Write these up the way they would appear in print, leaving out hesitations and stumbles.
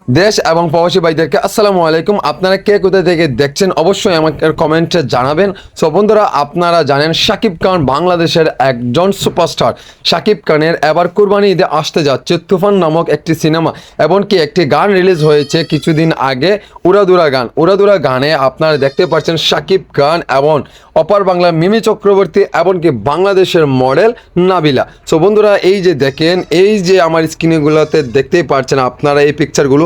দেশ এবং প্রবাসী ভাইদেরকে আসসালামু আলাইকুম। আপনারা কে কোথা থেকে দেখছেন অবশ্যই আমাকে কমেন্টে জানাবেন। সো বন্ধুরা, আপনারা জানেন শাকিব খান বাংলাদেশের একজন সুপারস্টার। শাকিব খানের এবার কুরবানি ঈদে আসতে যাচ্ছে তুফান নামক একটি সিনেমা, এমনকি একটি গান রিলিজ হয়েছে কিছুদিন আগে, উড়াদুরা গান। উড়াদুরা গানে আপনারা দেখতে পাচ্ছেন শাকিব খান এবং অপার বাংলা মিমি চক্রবর্তী, এমনকি বাংলাদেশের মডেল নাবিলা। সো বন্ধুরা, এই যে দেখেন, এই যে আমার স্ক্রিনগুলোতে দেখতেই পাচ্ছেন আপনারা এই পিকচারগুলো,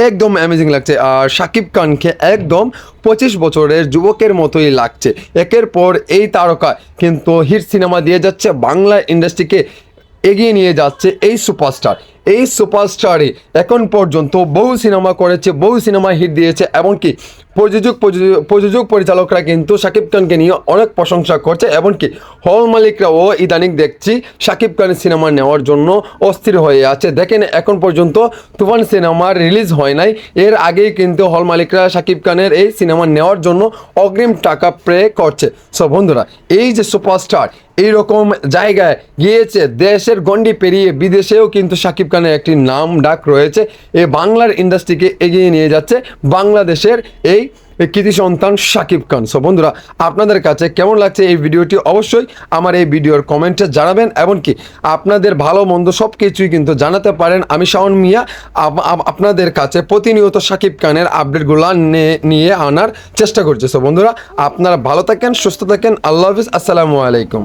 একদম অ্যামেজিং লাগছে। আর শাকিব খানকে একদম 25 বছরের যুবকের মতোই লাগছে। একের পর এই তারকা কিন্তু হিট সিনেমা দিয়ে যাচ্ছে, বাংলা ইন্ডাস্ট্রিকে এগিয়ে নিয়ে যাচ্ছে এই সুপারস্টার। এই সুপারস্টারই এখন পর্যন্ত বহু সিনেমা করেছে, বহু সিনেমা হিট দিয়েছে, এমনকি প্রযোজক পরিচালকরা কিন্তু শাকিব খানকে নিয়ে অনেক প্রশংসা করছে, এমনকি হল মালিকরাও ইদানিং দেখছি শাকিব খানের সিনেমা নেওয়ার জন্য অস্থির হয়ে আছে। দেখেন, এখন পর্যন্ত তুফান সিনেমা রিলিজ হয় নাই, এর আগেই কিন্তু হল মালিকরা শাকিব খানের এই সিনেমা নেওয়ার জন্য অগ্রিম টাকা পে করছে। সো বন্ধুরা, এই যে সুপারস্টার এইরকম জায়গায় গিয়েছে, দেশের গণ্ডি পেরিয়ে বিদেশেও কিন্তু শাকিব খানের একটি নাম ডাক রয়েছে। এই বাংলার ইন্ডাস্ট্রিকে এগিয়ে নিয়ে যাচ্ছে বাংলাদেশের এই কৃতি সন্তান শাকিব খান। সো বন্ধুরা, আপনাদের কাছে কেমন লাগছে এই ভিডিওটি অবশ্যই আমার এই ভিডিওর কমেন্টে জানাবেন, এমনকি আপনাদের ভালো মন্দ সব কিছুই কিন্তু জানাতে পারেন। আমি শাওন মিয়া আপনাদের কাছে প্রতিনিয়ত শাকিব খানের আপডেটগুলো নিয়ে আনার চেষ্টা করছি। সো বন্ধুরা, আপনারা ভালো থাকেন, সুস্থ থাকেন। আল্লাহ হাফিজ, আসসালামু আলাইকুম।